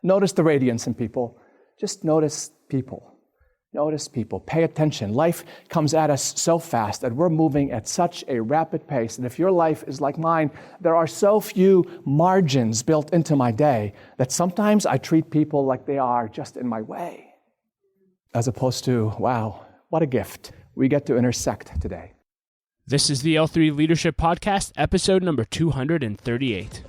Notice the radiance in people. Just notice people. Notice people. Pay attention. Life comes at us so fast that we're moving at such a rapid pace. And if your life is like mine, there are so few margins built into my day that sometimes I treat people like they are just in my way. As opposed to, wow, what a gift we get to intersect today. This is the L3 Leadership Podcast, episode number 238.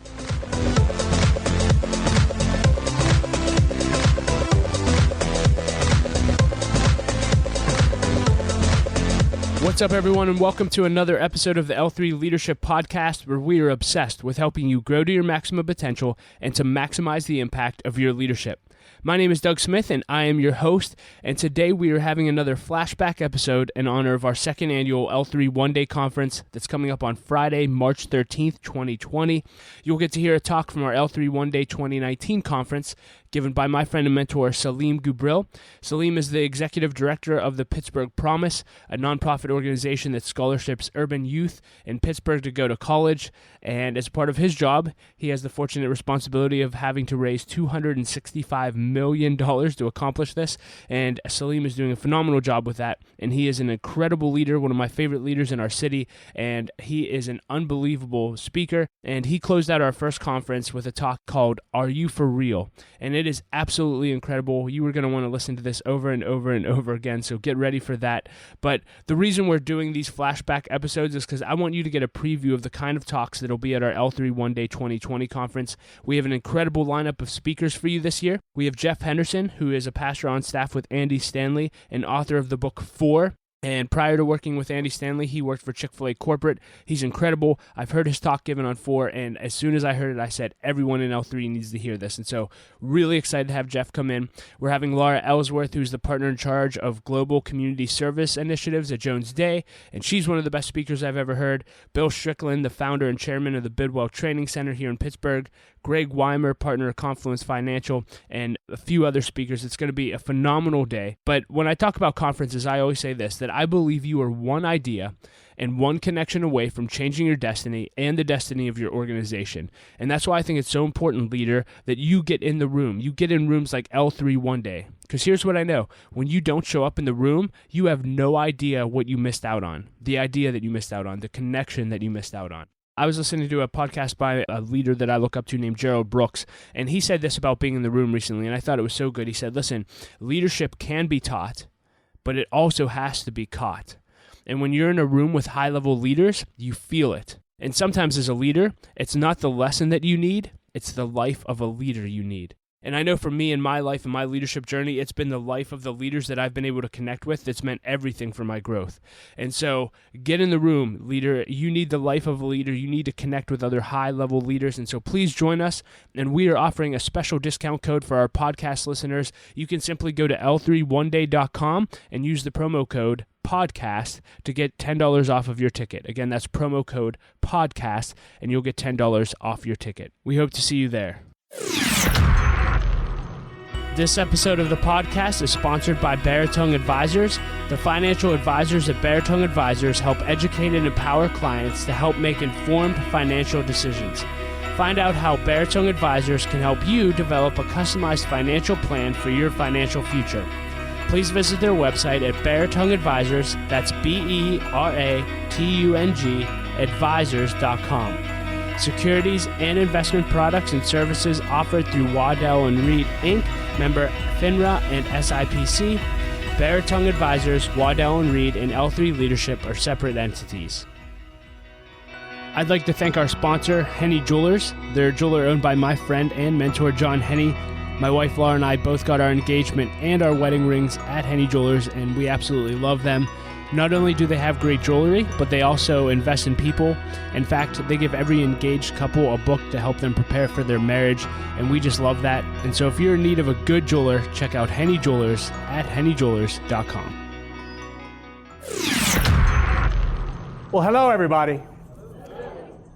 What's up, everyone, and welcome to another episode of the L3 Leadership Podcast, where we are obsessed with helping you grow to your maximum potential and to maximize the impact of your leadership. My name is Doug Smith, and I am your host, and today we are having another Flashback episode in honor of our second annual L3 One-Day Conference that's coming up on Friday, March 13th, 2020. You'll get to hear a talk from our L3 One-Day 2019 conference given by my friend and mentor, Saleem Ghubril. Saleem is the executive director of the Pittsburgh Promise, a nonprofit organization that scholarships urban youth in Pittsburgh to go to college. And as part of his job, he has the fortunate responsibility of having to raise $265 million to accomplish this. And Saleem is doing a phenomenal job with that. And he is an incredible leader, one of my favorite leaders in our city. And he is an unbelievable speaker. And he closed out our first conference with a talk called Are You For Real? And it is absolutely incredible. You are going to want to listen to this over and over and over again, so get ready for that. But the reason we're doing these flashback episodes is because I want you to get a preview of the kind of talks that will be at our L3 One Day 2020 conference. We have an incredible lineup of speakers for you this year. We have Jeff Henderson, who is a pastor on staff with Andy Stanley and author of the book 4. And prior to working with Andy Stanley, he worked for Chick-fil-A Corporate. He's incredible. I've heard his talk given on 4, and as soon as I heard it, I said, everyone in L3 needs to hear this. And so really excited to have Jeff come in. We're having Laura Ellsworth, who's the partner in charge of Global Community Service Initiatives at Jones Day, and she's one of the best speakers I've ever heard. Bill Strickland, the founder and chairman of the Bidwell Training Center here in Pittsburgh. Greg Weimer, partner of Confluence Financial, and a few other speakers. It's going to be a phenomenal day. But when I talk about conferences, I always say this, that I believe you are one idea and one connection away from changing your destiny and the destiny of your organization. And that's why I think it's so important, leader, that you get in the room. You get in rooms like L3 One Day. Because here's what I know. When you don't show up in the room, you have no idea what you missed out on, the idea that you missed out on, the connection that you missed out on. I was listening to a podcast by a leader that I look up to named Gerald Brooks, and he said this about being in the room recently, and I thought it was so good. He said, listen, leadership can be taught, but it also has to be caught. And when you're in a room with high-level leaders, you feel it. And sometimes as a leader, it's not the lesson that you need, it's the life of a leader you need. And I know for me in my life and my leadership journey, it's been the life of the leaders that I've been able to connect with that's meant everything for my growth. And so get in the room, leader. You need the life of a leader. You need to connect with other high-level leaders. And so please join us. And we are offering a special discount code for our podcast listeners. You can simply go to l3oneday.com and use the promo code podcast to get $10 off of your ticket. Again, that's promo code podcast, and you'll get $10 off your ticket. We hope to see you there. This episode of the podcast is sponsored by Baritone Advisors. The financial advisors at Baritone Advisors help educate and empower clients to help make informed financial decisions. Find out how Baritone Advisors can help you develop a customized financial plan for your financial future. Please visit their website at Baritone Advisors, that's BERATUNG, advisors.com. Securities and investment products and services offered through Waddell & Reed, Inc., member FINRA and SIPC. Baritone Advisors, Waddell & Reed, and L3 Leadership are separate entities. I'd like to thank our sponsor, Henny Jewelers. They're a jeweler owned by my friend and mentor, John Henny. My wife, Laura, and I both got our engagement and our wedding rings at Henny Jewelers, and we absolutely love them. Not only do they have great jewelry, but they also invest in people. In fact, they give every engaged couple a book to help them prepare for their marriage, and we just love that. And so if you're in need of a good jeweler, check out Henny Jewelers at hennyjewelers.com. Well, hello, everybody.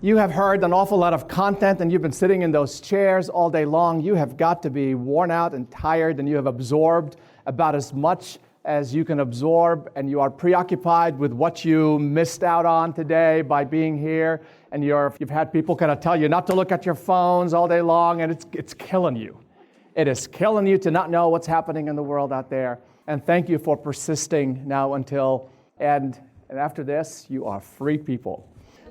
You have heard an awful lot of content, and you've been sitting in those chairs all day long. You have got to be worn out and tired, and you have absorbed about as much as you can absorb, and you are preoccupied with what you missed out on today by being here, and you've had people kind of tell you not to look at your phones all day long, and it's killing you. It is killing you to not know what's happening in the world out there. And thank you for persisting now until end. And after this, you are free people.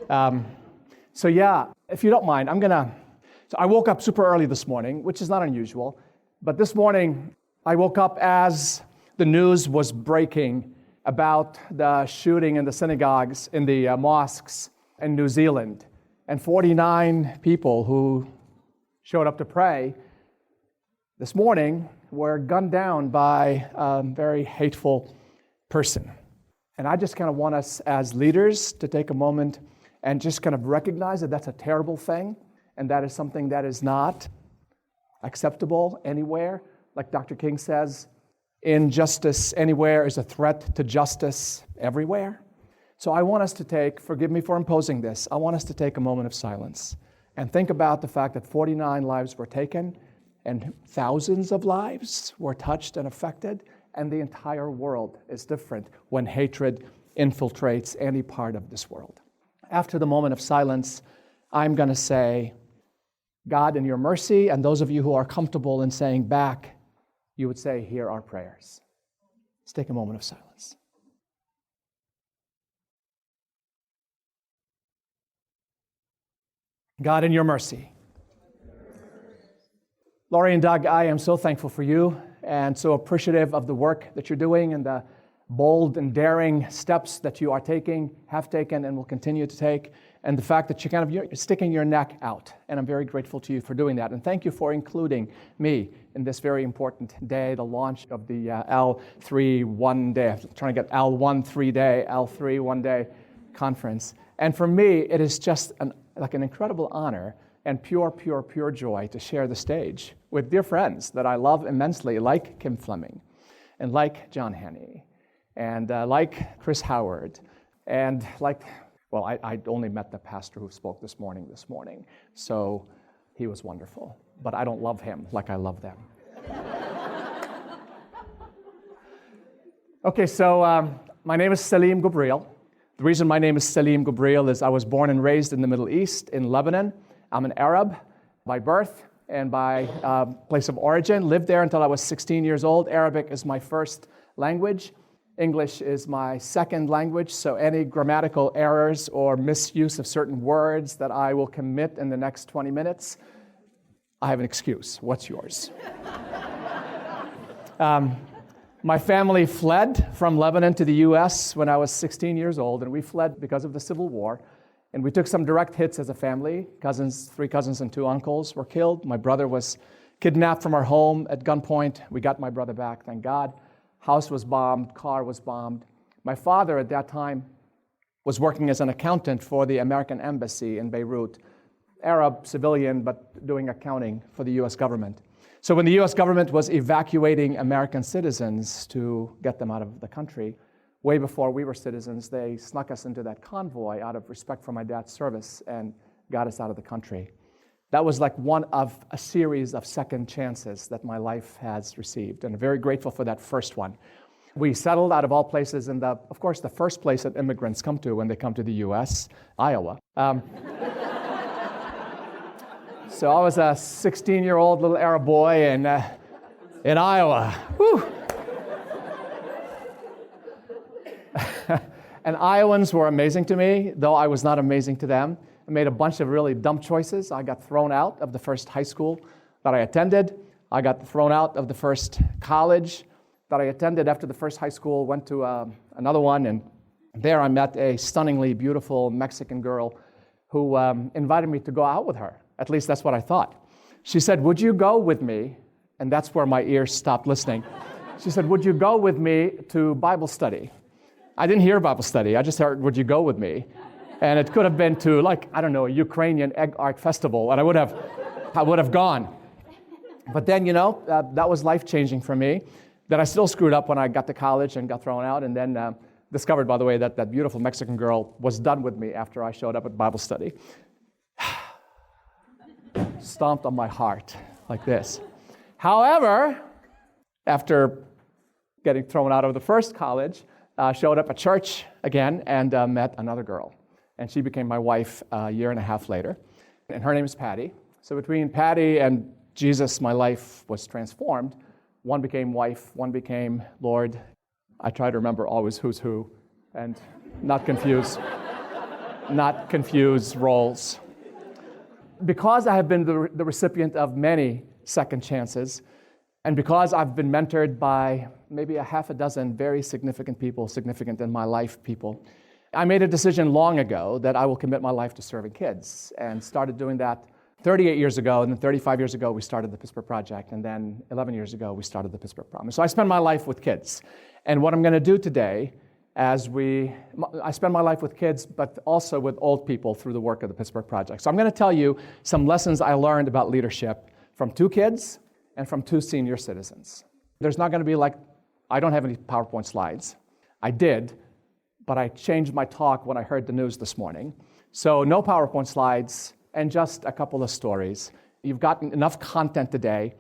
So yeah, if you don't mind, so I woke up super early this morning, which is not unusual. But this morning, I woke up as the news was breaking about the shooting in the synagogues, in the mosques in New Zealand. And 49 people who showed up to pray this morning were gunned down by a very hateful person. And I just kind of want us as leaders to take a moment and just kind of recognize that that's a terrible thing, and that is something that is not acceptable anywhere. Like Dr. King says, injustice anywhere is a threat to justice everywhere. So I want us to take, forgive me for imposing this, I want us to take a moment of silence and think about the fact that 49 lives were taken and thousands of lives were touched and affected, and the entire world is different when hatred infiltrates any part of this world. After the moment of silence, I'm going to say, God, in your mercy, and those of you who are comfortable in saying back, you would say, hear our prayers. Let's take a moment of silence. God, in your mercy. Laurie and Doug, I am so thankful for you and so appreciative of the work that you're doing and the bold and daring steps that you are taking, have taken, and will continue to take, and the fact that you're sticking your neck out. And I'm very grateful to you for doing that. And thank you for including me in this very important day, the launch of the L3 one day. I'm trying to get L1 3-day, L3 one-day conference. And for me, it is just an incredible honor and pure joy to share the stage with dear friends that I love immensely, like Kim Fleming, and like John Hanney, and like Chris Howard, and I only met the pastor who spoke this morning, so he was wonderful, but I don't love him like I love them. Okay, so my name is Saleem Ghubril. The reason my name is Saleem Ghubril is I was born and raised in the Middle East, in Lebanon. I'm an Arab by birth and by place of origin. Lived there until I was 16 years old. Arabic is my first language. English is my second language, so any grammatical errors or misuse of certain words that I will commit in the next 20 minutes, I have an excuse. What's yours? My family fled from Lebanon to the U.S. when I was 16 years old, and we fled because of the Civil War. And we took some direct hits as a family. 3 cousins and 2 uncles were killed. My brother was kidnapped from our home at gunpoint. We got my brother back, thank God. House was bombed, car was bombed. My father at that time was working as an accountant for the American Embassy in Beirut. Arab, civilian, but doing accounting for the U.S. government. So when the U.S. government was evacuating American citizens to get them out of the country, way before we were citizens, they snuck us into that convoy out of respect for my dad's service and got us out of the country. That was like one of a series of second chances that my life has received, and I'm very grateful for that first one. We settled out of all places in of course, the first place that immigrants come to when they come to the U.S., Iowa. So I was a 16-year-old little Arab boy in Iowa. Whew. And Iowans were amazing to me, though I was not amazing to them. I made a bunch of really dumb choices. I got thrown out of the first high school that I attended. I got thrown out of the first college that I attended after the first high school, went to another one, and there I met a stunningly beautiful Mexican girl who invited me to go out with her. At least that's what I thought. She said, would you go with me? And that's where my ears stopped listening. She said, would you go with me to Bible study? I didn't hear Bible study. I just heard, would you go with me? And it could have been to, a Ukrainian egg art festival, and I would have gone. But then, that was life-changing for me. Then I still screwed up when I got to college and got thrown out, and then discovered, by the way, that beautiful Mexican girl was done with me after I showed up at Bible study. Stomped on my heart like this. However, after getting thrown out of the first college, showed up at church again and met another girl. And she became my wife a year and a half later. And her name is Patty. So between Patty and Jesus, my life was transformed. One became wife, one became Lord. I try to remember always who's who and not confuse roles. Because I have been the recipient of many second chances, and because I've been mentored by maybe a half a dozen very significant people, significant in my life people, I made a decision long ago that I will commit my life to serving kids, and started doing that 38 years ago, and then 35 years ago we started the Pittsburgh Project, and then 11 years ago we started the Pittsburgh Promise. So I spend my life with kids. And what I'm going to do today, I spend my life with kids, but also with old people through the work of the Pittsburgh Project. So I'm going to tell you some lessons I learned about leadership from 2 kids and from 2 senior citizens. There's not going to be I don't have any PowerPoint slides. I did, but I changed my talk when I heard the news this morning. So no PowerPoint slides and just a couple of stories. You've gotten enough content today.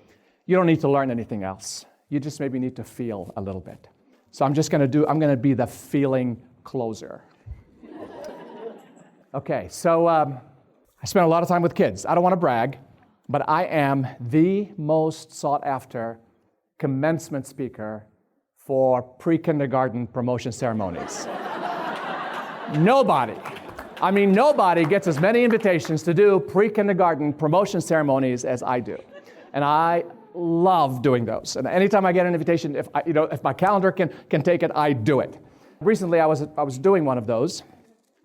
You don't need to learn anything else. You just maybe need to feel a little bit. So I'm going to be the feeling closer. Okay, so I spent a lot of time with kids. I don't want to brag, but I am the most sought after commencement speaker for pre-kindergarten promotion ceremonies. Nobody gets as many invitations to do pre-kindergarten promotion ceremonies as I do. And I love doing those. And anytime I get an invitation, if my calendar can take it, I do it. Recently, I was doing one of those,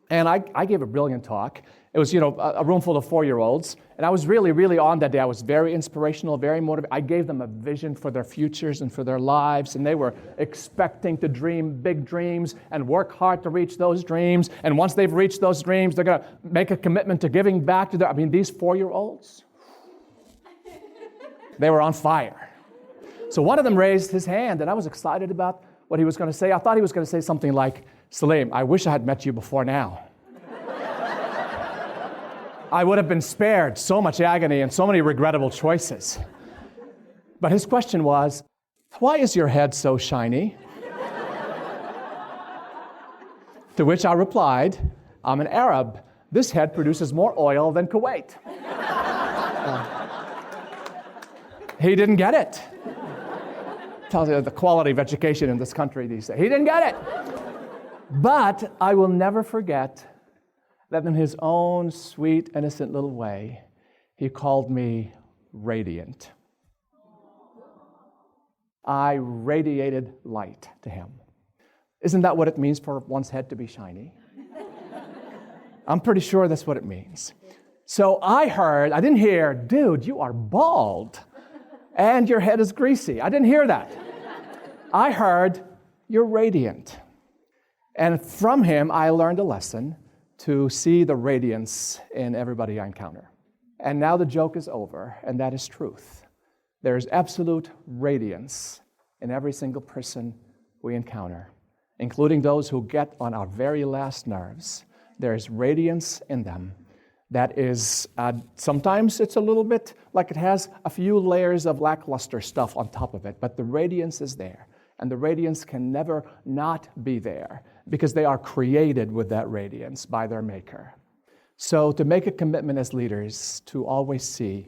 and I gave a brilliant talk. It was, a room full of 4-year-olds, and I was really, really on that day. I was very inspirational, very motivated. I gave them a vision for their futures and for their lives, and they were expecting to dream big dreams and work hard to reach those dreams. And once they've reached those dreams, they're going to make a commitment to giving back to these 4-year-olds, they were on fire. So one of them raised his hand, and I was excited about what he was going to say. I thought he was going to say something like, "Saleem, I wish I had met you before now. I would have been spared so much agony and so many regrettable choices." But his question was, "Why is your head so shiny?" To which I replied, "I'm an Arab. This head produces more oil than Kuwait." He didn't get it. Tells you the quality of education in this country these days. He didn't get it. But I will never forget that in his own sweet, innocent little way, he called me radiant. I radiated light to him. Isn't that what it means for one's head to be shiny? I'm pretty sure that's what it means. So I didn't hear, "Dude, you are bald and your head is greasy." I didn't hear that. I heard, "You're radiant." And from him, I learned a lesson to see the radiance in everybody I encounter. And now the joke is over, and that is truth. There is absolute radiance in every single person we encounter, including those who get on our very last nerves. There is radiance in them that is, sometimes it's a little bit like it has a few layers of lackluster stuff on top of it, but the radiance is there. And the radiance can never not be there because they are created with that radiance by their maker. So to make a commitment as leaders to always see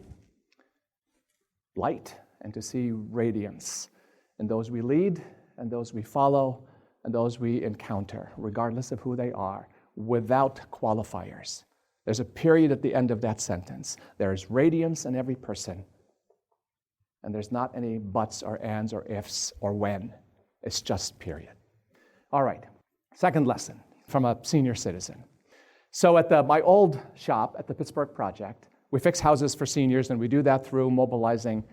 light and to see radiance in those we lead and those we follow and those we encounter, regardless of who they are, without qualifiers. There's a period at the end of that sentence. There is radiance in every person. And there's not any buts or ands or ifs or when. It's just period. All right, second lesson from a senior citizen. So at my old shop at the Pittsburgh Project, we fix houses for seniors, and we do that through mobilizing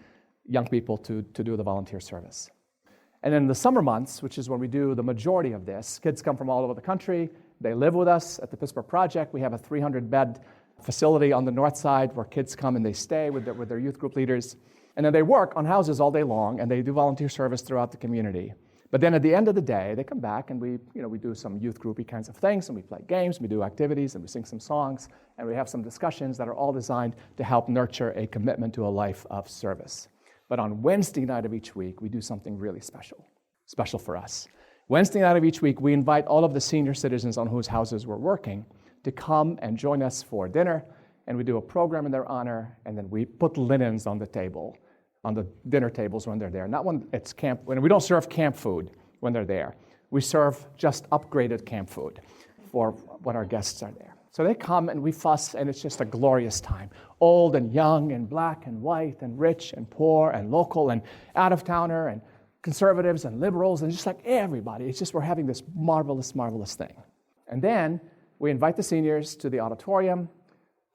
young people to do the volunteer service. And in the summer months, which is when we do the majority of this, kids come from all over the country. They live with us at the Pittsburgh Project. We have a 300-bed facility on the north side where kids come and they stay with their youth group leaders. And then they work on houses all day long, and they do volunteer service throughout the community. But then at the end of the day, they come back and we do some youth groupy kinds of things, and we play games, we do activities, and we sing some songs, and we have some discussions that are all designed to help nurture a commitment to a life of service. But on Wednesday night of each week, we do something really special for us. Wednesday night of each week, we invite all of the senior citizens on whose houses we're working to come and join us for dinner and we do a program in their honor, and then we put linens on the table, on the dinner tables when they're there. Not when it's camp, when we don't serve camp food when they're there. We serve just upgraded camp food for when our guests are there. So they come and we fuss, and it's just a glorious time. Old and young and black and white and rich and poor and local and out-of-towner and conservatives and liberals and just like everybody. It's just we're having this marvelous, marvelous thing. And then we invite the seniors to the auditorium.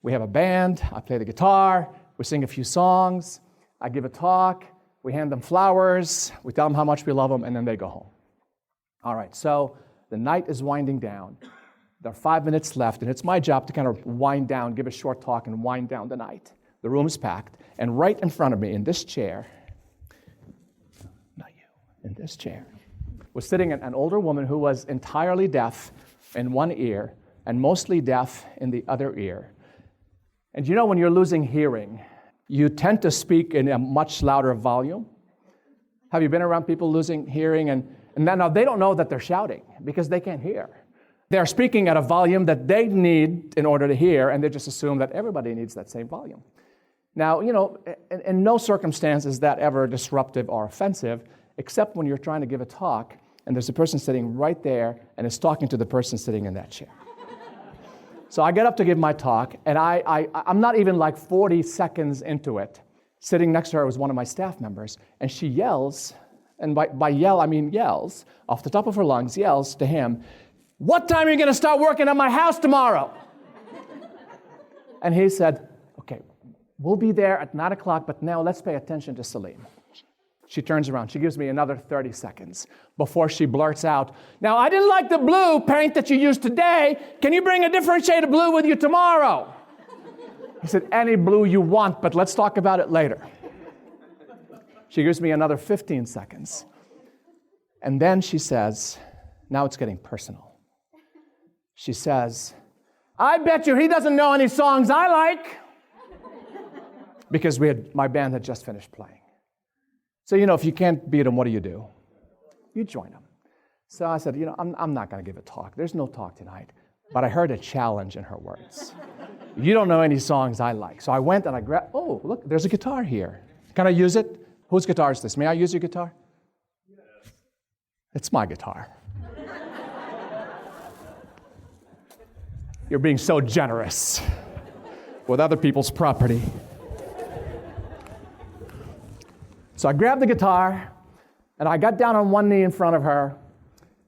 We have a band. I play the guitar. We sing a few songs. I give a talk. We hand them flowers. We tell them how much we love them, and then they go home. All right, so the night is winding down. There are 5 minutes left, and it's my job to kind of wind down, give a short talk, and wind down the night. The room is packed, and right in front of me in this chair, not you, in this chair, was sitting an older woman who was entirely deaf in one ear and mostly deaf in the other ear. And you know when you're losing hearing, you tend to speak in a much louder volume. Have you been around people losing hearing? And now they don't know that they're shouting because they can't hear. They're speaking at a volume that they need in order to hear, and they just assume that everybody needs that same volume. Now, you know, in no circumstance is that ever disruptive or offensive, except when you're trying to give a talk, and there's a person sitting right there, and is talking to the person sitting in that chair. So I get up to give my talk, and I'm not even like 40 seconds into it. Sitting next to her was one of my staff members, and she yells, and by yell, I mean yells, off the top of her lungs, yells to him, "What time are you going to start working on my house tomorrow?" And he said, "Okay, we'll be there at 9 o'clock, but now let's pay attention to Saleem." She turns around. She gives me another 30 seconds before she blurts out, "Now, I didn't like the blue paint that you used today. Can you bring a different shade of blue with you tomorrow?" He said, "Any blue you want, but let's talk about it later." She gives me another 15 seconds. And then she says, now it's getting personal. She says, "I bet you he doesn't know any songs I like." Because my band had just finished playing. So, you know, if you can't beat them, what do? You join them. So I said, I'm not going to give a talk. There's no talk tonight. But I heard a challenge in her words. "You don't know any songs I like." So I went and I grabbed, oh, look, there's a guitar here. Can I use it? Whose guitar is this? May I use your guitar? Yes. It's my guitar. You're being so generous with other people's property. So I grabbed the guitar, and I got down on one knee in front of her.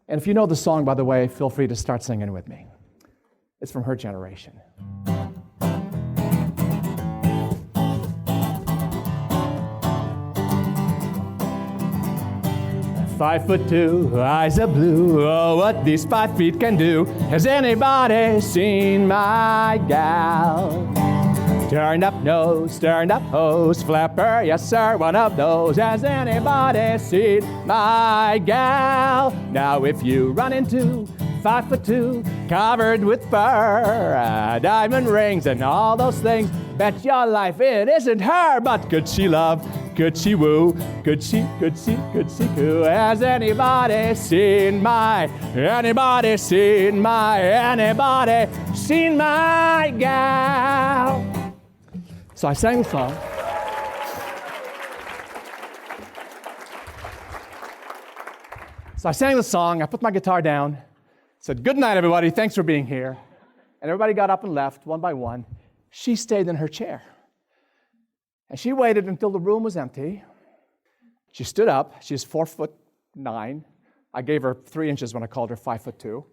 And if you know the song, by the way, feel free to start singing with me. It's from her generation. 5'2", eyes are blue, oh, what these 5 feet can do. Has anybody seen my gal? Turned up nose, turned up hose, flapper, yes sir, one of those. Has anybody seen my gal? Now if you run into 5'2", covered with fur, diamond rings and all those things, bet your life it isn't her. But could she love? Could she woo? Could she coo? Has anybody seen my gal? So I sang the song. I put my guitar down, said, "Good night, everybody. Thanks for being here." And everybody got up and left one by one. She stayed in her chair. And she waited until the room was empty. She stood up. She's 4'9". I gave her 3 inches when I called her 5'2".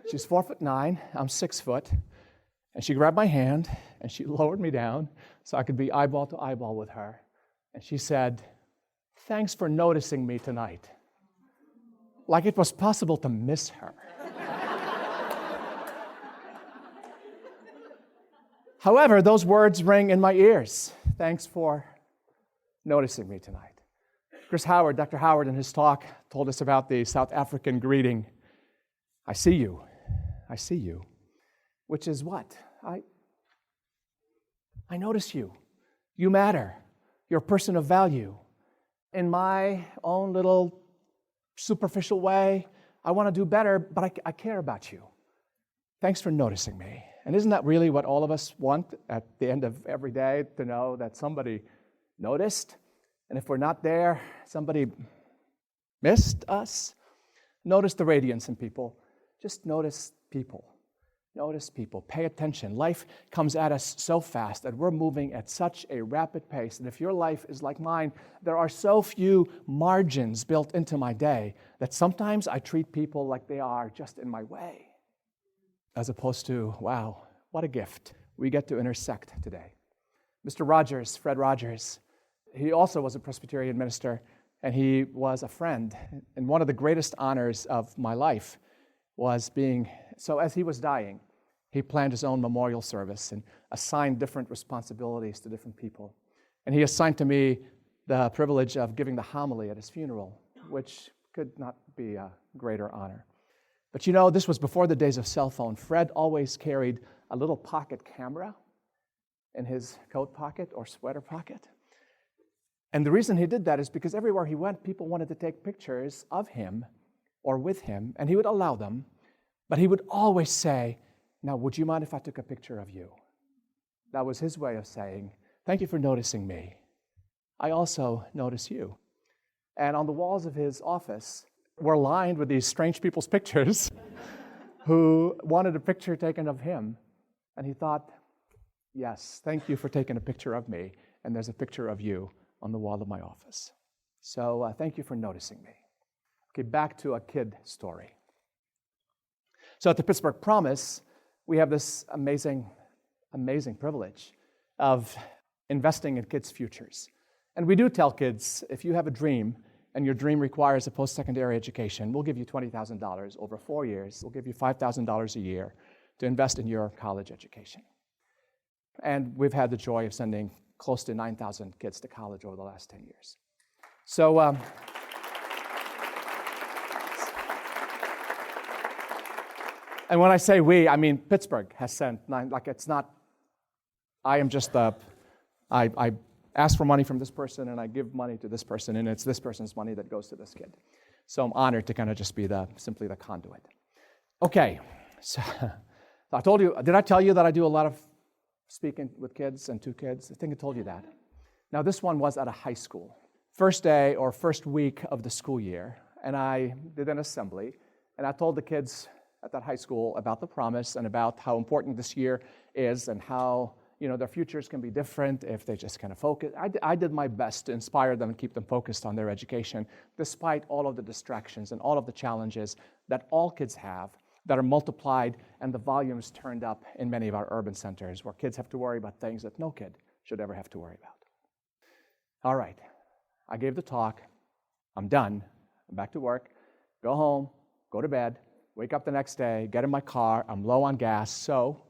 She's 4'9". I'm 6 foot. And she grabbed my hand and she lowered me down so I could be eyeball to eyeball with her. And she said, "Thanks for noticing me tonight." Like it was possible to miss her. However, those words ring in my ears. Thanks for noticing me tonight. Dr. Howard, in his talk, told us about the South African greeting, I see you, which is what? I notice you. You matter. You're a person of value. In my own little superficial way, I want to do better, but I care about you. Thanks for noticing me. And isn't that really what all of us want at the end of every day, to know that somebody noticed? And if we're not there, somebody missed us? Notice the radiance in people. Just notice people. Notice people. Pay attention. Life comes at us so fast that we're moving at such a rapid pace. And if your life is like mine, there are so few margins built into my day that sometimes I treat people like they are just in my way. As opposed to, wow, what a gift we get to intersect today. Mr. Rogers, Fred Rogers, he also was a Presbyterian minister, and he was a friend. And one of the greatest honors of my life was so as he was dying, he planned his own memorial service and assigned different responsibilities to different people. And he assigned to me the privilege of giving the homily at his funeral, which could not be a greater honor. But you know, this was before the days of cell phone. Fred always carried a little pocket camera in his coat pocket or sweater pocket. And the reason he did that is because everywhere he went, people wanted to take pictures of him or with him, and he would allow them, but he would always say, "Now, would you mind if I took a picture of you?" That was his way of saying, "Thank you for noticing me. I also notice you." And on the walls of his office were lined with these strange people's pictures who wanted a picture taken of him. And he thought, yes, thank you for taking a picture of me, and there's a picture of you on the wall of my office. So thank you for noticing me. Okay, back to a kid story. So at the Pittsburgh Promise, we have this amazing privilege of investing in kids' futures. And we do tell kids, if you have a dream and your dream requires a post-secondary education, we'll give you $20,000 over 4 years. We'll give you $5,000 a year to invest in your college education. And we've had the joy of sending close to 9,000 kids to college over the last 10 years. So, and when I say we, I mean Pittsburgh has sent I am just I ask for money from this person and I give money to this person, and it's this person's money that goes to this kid. So I'm honored to kind of just be simply the conduit. Okay, so I told you, did I tell you that I do a lot of speaking with kids and to kids? I think I told you that. Now this one was at a high school. First day or first week of the school year, and I did an assembly, and I told the kids at that high school about the promise and about how important this year is and how their futures can be different if they just kind of focus. I did my best to inspire them and keep them focused on their education, despite all of the distractions and all of the challenges that all kids have that are multiplied and the volumes turned up in many of our urban centers where kids have to worry about things that no kid should ever have to worry about. All right, I gave the talk. I'm done. I'm back to work. Go home, go to bed, wake up the next day, get in my car. I'm low on gas, so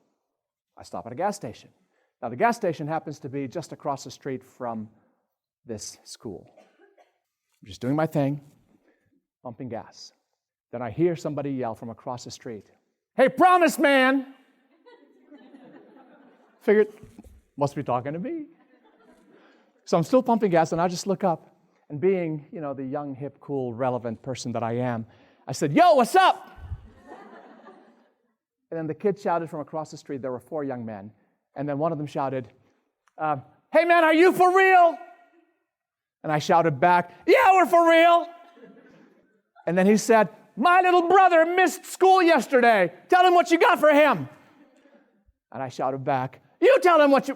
I stop at a gas station. Now, the gas station happens to be just across the street from this school. I'm just doing my thing, pumping gas. Then I hear somebody yell from across the street, "Hey, Promise Man!" Figured, must be talking to me. So I'm still pumping gas, and I just look up, and being, the young, hip, cool, relevant person that I am, I said, "Yo, what's up?" And then the kid shouted from across the street. There were 4 young men. And then one of them shouted, "Hey man, are you for real?" And I shouted back, "Yeah, we're for real." And then he said, "My little brother missed school yesterday. Tell him what you got for him." And I shouted back, "You tell him what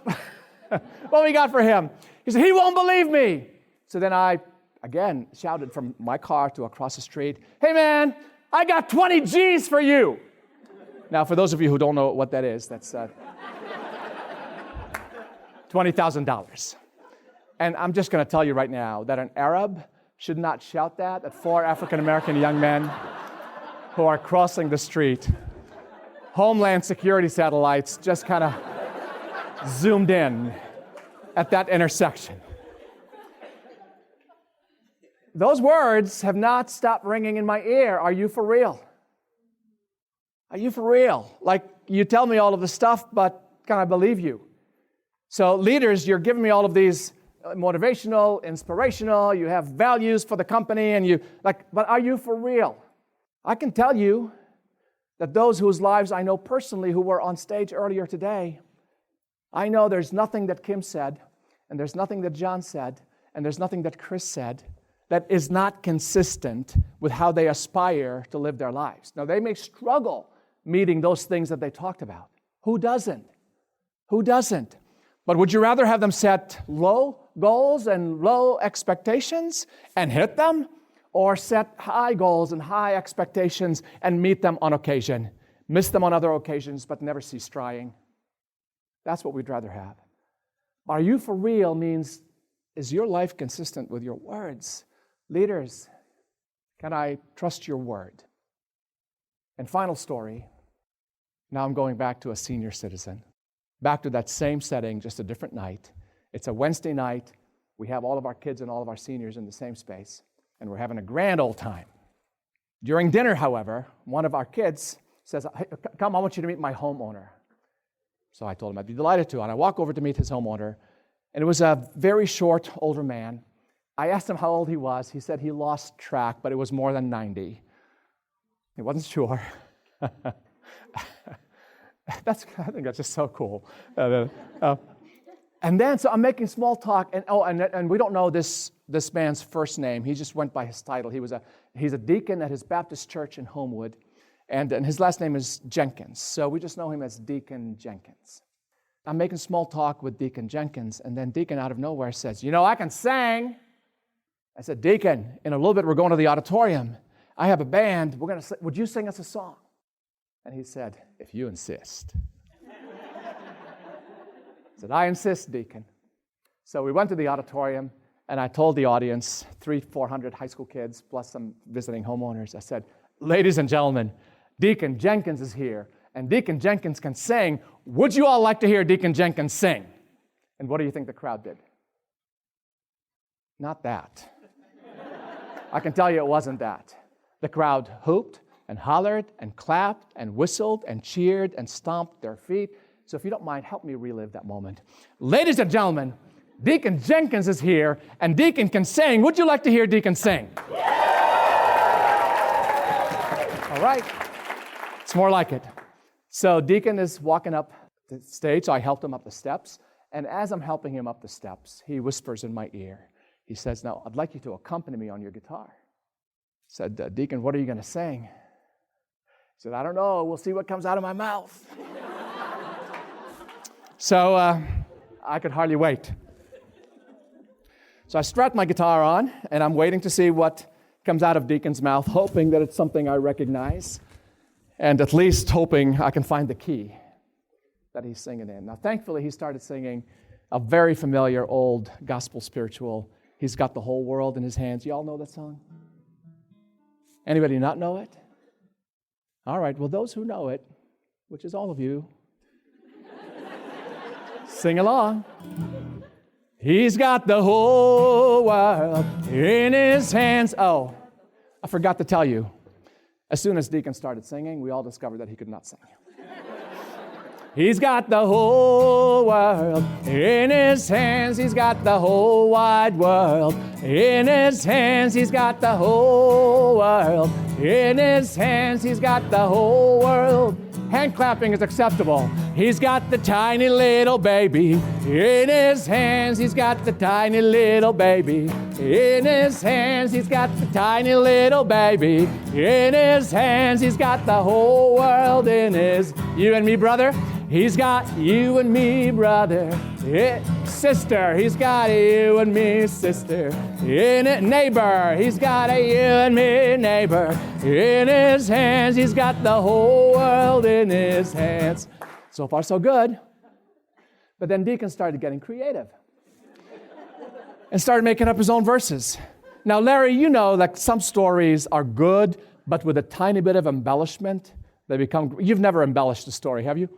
we got for him." He said, "He won't believe me." So then I, again, shouted from my car to across the street, "Hey man, I got 20 G's for you." Now, for those of you who don't know what that is, that's $20,000. And I'm just going to tell you right now that an Arab should not shout that at 4 African-American young men who are crossing the street. Homeland Security satellites just kind of zoomed in at that intersection. Those words have not stopped ringing in my ear. Are you for real? Are you for real? Like, you tell me all of this stuff, but can I believe you? So leaders, you're giving me all of these motivational, inspirational, you have values for the company, and but are you for real? I can tell you That those whose lives I know personally who were on stage earlier today, I know there's nothing that Kim said, and there's nothing that John said, and there's nothing that Chris said that is not consistent with how they aspire to live their lives. Now, they may struggle meeting those things that they talked about. Who doesn't? Who doesn't? But would you rather have them set low goals and low expectations and hit them, or set high goals and high expectations and meet them on occasion, miss them on other occasions, but never cease trying? That's what we'd rather have. Are you for real means, is your life consistent with your words? Leaders, can I trust your word? And final story, now I'm going back to a senior citizen, back to that same setting, just a different night. It's a Wednesday night. We have all of our kids and all of our seniors in the same space, and we're having a grand old time. During dinner, however, one of our kids says, "Hey, come, I want you to meet my homeowner." So I told him I'd be delighted to, and I walk over to meet his homeowner, and it was a very short, older man. I asked him how old he was. He said he lost track, but it was more than 90. He wasn't sure. I think that's just so cool. And then, so I'm making small talk, and we don't know this man's first name. He just went by his title. He's a deacon at his Baptist church in Homewood, and his last name is Jenkins. So we just know him as Deacon Jenkins. I'm making small talk with Deacon Jenkins, and then Deacon out of nowhere says, "You know, I can sing." I said, "Deacon, in a little bit we're going to the auditorium. I have a band. We're going to. Would you sing us a song?" And he said, "If you insist." I said, "I insist, Deacon." So we went to the auditorium, and I told the audience, 300-400 high school kids, plus some visiting homeowners, I said, "Ladies and gentlemen, Deacon Jenkins is here, and Deacon Jenkins can sing. Would you all like to hear Deacon Jenkins sing?" And what do you think the crowd did? Not that. I can tell you it wasn't that. The crowd hooped and hollered and clapped and whistled and cheered and stomped their feet. So if you don't mind, help me relive that moment. "Ladies and gentlemen, Deacon Jenkins is here, and Deacon can sing. Would you like to hear Deacon sing?" All right. It's more like it. So Deacon is walking up the stage, so I helped him up the steps. And as I'm helping him up the steps, he whispers in my ear. He says, "Now, I'd like you to accompany me on your guitar." I said, "Deacon, what are you going to sing?" He said, "I don't know. We'll see what comes out of my mouth." So I could hardly wait. So I strapped my guitar on, and I'm waiting to see what comes out of Deacon's mouth, hoping that it's something I recognize, and at least hoping I can find the key that he's singing in. Now, thankfully, he started singing a very familiar old gospel spiritual, "He's Got the Whole World in His Hands." You all know that song? Anybody not know it? All right, well, those who know it, which is all of you, sing along. "He's got the whole world in his hands." Oh, I forgot to tell you. As soon as Deacon started singing, we all discovered that he could not sing. "He's got the whole world in his hands. He's got the whole wide world in his hands. He's got the whole world in his hands. He's got the whole world." Hand clapping is acceptable. "He's got the tiny little baby in his hands. He's got the tiny little baby in his hands. He's got the tiny little baby in his hands. He's got the whole world in his..." You and me, brother? "He's got you and me, brother. Sister, he's got you and me, sister. In it, neighbor, he's got a you and me, neighbor. In his hands, he's got the whole world in his hands." So far, so good. But then Deacon started getting creative and started making up his own verses. Now, Larry, you know that some stories are good, but with a tiny bit of embellishment, they become... You've never embellished a story, have you?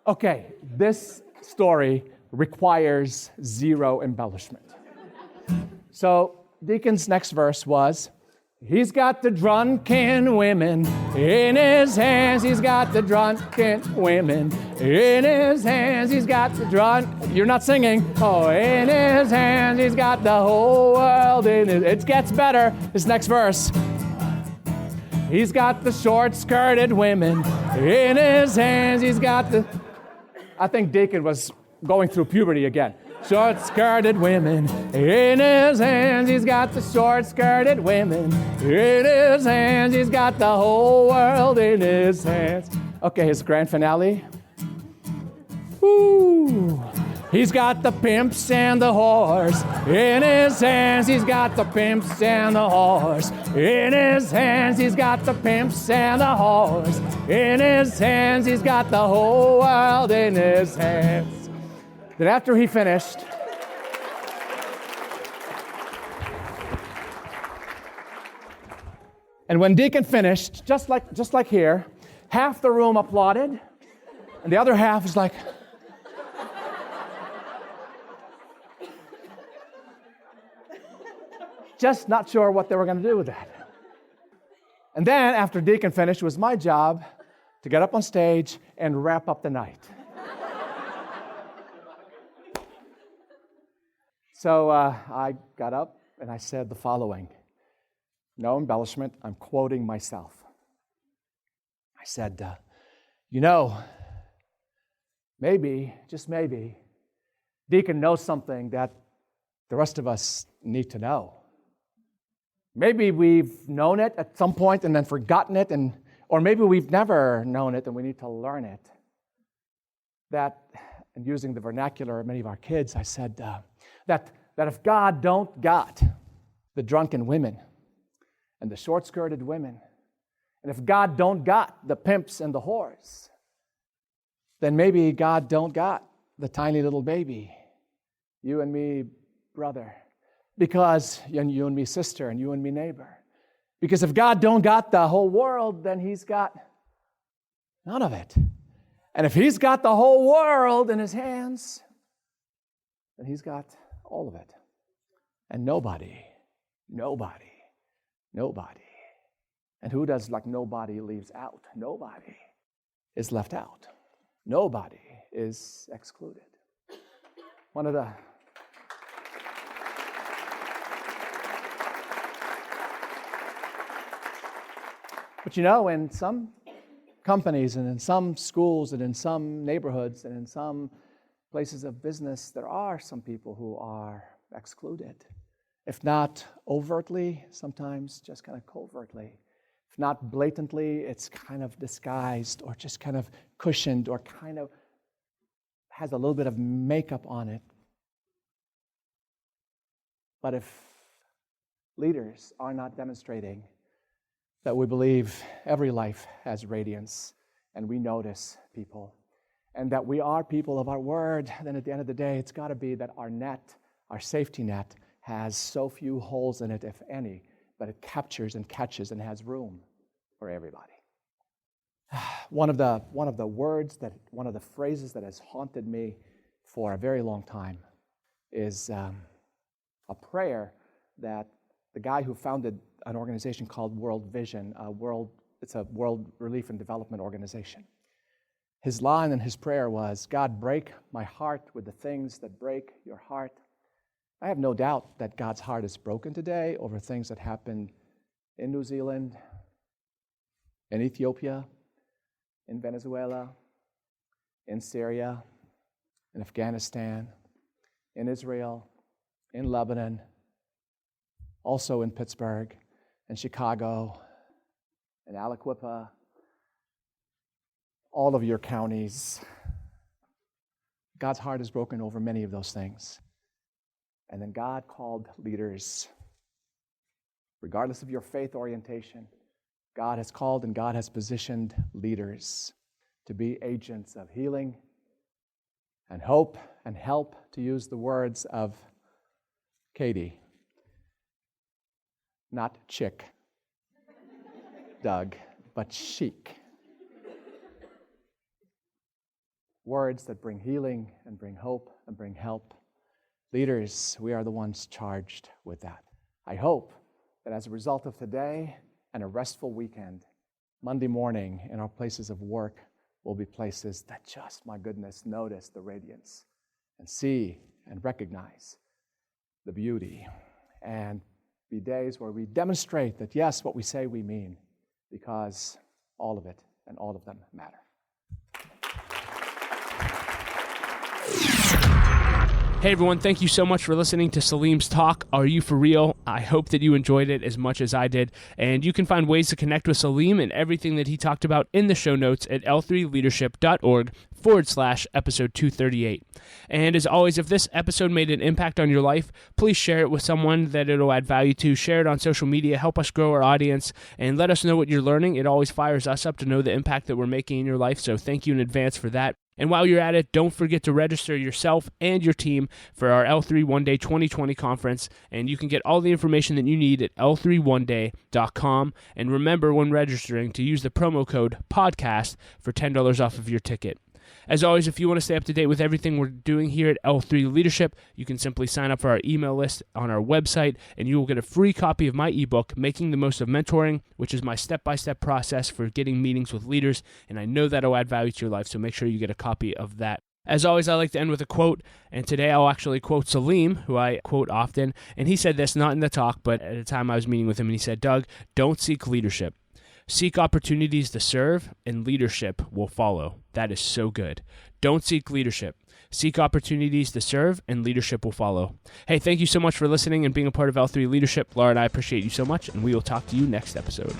Okay, this story requires zero embellishment. So Deacon's next verse was, "He's got the drunken women in his hands. He's got the drunken women in his hands. He's got the drunk..." You're not singing. "Oh, in his hands, he's got the whole world in his..." It gets better. This next verse. He's got the short-skirted women in his hands. He's got the... I think Deacon was going through puberty again. Short-skirted women in his hands. He's got the short-skirted women in his hands. He's got the whole world in his hands. Okay, his grand finale. Woo! He's got the pimps and the whores in his hands. He's got the pimps and the whores in his hands. He's got the pimps and the whores in his hands. He's got the whole world in his hands. Then after he finished, and when Deacon finished, just like here, half the room applauded, and the other half is like, just not sure what they were going to do with that. And then, after Deacon finished, it was my job to get up on stage and wrap up the night. So I got up and I said the following. No embellishment, I'm quoting myself. I said, maybe, just maybe, Deacon knows something that the rest of us need to know. Maybe we've known it at some point and then forgotten it, or maybe we've never known it and we need to learn it. That, and using the vernacular of many of our kids, I said that if God don't got the drunken women and the short-skirted women, and if God don't got the pimps and the whores, then maybe God don't got the tiny little baby, you and me, brother. Because, and you and me, sister, and you and me, neighbor. Because if God don't got the whole world, then he's got none of it. And if he's got the whole world in his hands, then he's got all of it. And nobody. And who does like nobody leaves out? Nobody is left out. Nobody is excluded. One of the But in some companies and in some schools and in some neighborhoods and in some places of business, there are some people who are excluded. If not overtly, sometimes just kind of covertly. If not blatantly, it's kind of disguised or just kind of cushioned or kind of has a little bit of makeup on it. But if leaders are not demonstrating that we believe every life has radiance and we notice people and that we are people of our word, then at the end of the day, it's got to be that our net, our safety net, has so few holes in it, if any, but it captures and catches and has room for everybody. One of the phrases that has haunted me for a very long time is a prayer that the guy who founded an organization called World Vision, it's a World Relief and Development Organization. His line in his prayer was, God, break my heart with the things that break your heart. I have no doubt that God's heart is broken today over things that happen in New Zealand, in Ethiopia, in Venezuela, in Syria, in Afghanistan, in Israel, in Lebanon, also in Pittsburgh, in Chicago, in Aliquippa, all of your counties. God's heart is broken over many of those things. And then God called leaders, regardless of your faith orientation, God has called and God has positioned leaders to be agents of healing and hope and help, to use the words of Katie. Not chick, Doug, but chic. Words that bring healing and bring hope and bring help. Leaders, we are the ones charged with that. I hope that as a result of today and a restful weekend, Monday morning in our places of work will be places that just, my goodness, notice the radiance and see and recognize the beauty, and be days where we demonstrate that, yes, what we say we mean, because all of it and all of them matter. Hey everyone, thank you so much for listening to Saleem's talk, Are You For Real? I hope that you enjoyed it as much as I did, and you can find ways to connect with Saleem and everything that he talked about in the show notes at l3leadership.org/episode 238. And as always, if this episode made an impact on your life, please share it with someone that it'll add value to. Share it on social media, help us grow our audience, and let us know what you're learning. It always fires us up to know the impact that we're making in your life, so thank you in advance for that. And while you're at it, don't forget to register yourself and your team for our L3 One Day 2020 conference, and you can get all the information that you need at l3oneday.com. And remember, when registering, to use the promo code PODCAST for $10 off of your ticket. As always, if you want to stay up to date with everything we're doing here at L3 Leadership, you can simply sign up for our email list on our website, and you will get a free copy of my ebook, Making the Most of Mentoring, which is my step-by-step process for getting meetings with leaders, and I know that will add value to your life, so make sure you get a copy of that. As always, I like to end with a quote, and today I'll actually quote Saleem, who I quote often, and he said this not in the talk, but at a time I was meeting with him, and he said, Doug, don't seek leadership. Seek opportunities to serve, and leadership will follow. That is so good. Don't seek leadership. Seek opportunities to serve, and leadership will follow. Hey, thank you so much for listening and being a part of L3 Leadership. Laura and I appreciate you so much, and we will talk to you next episode.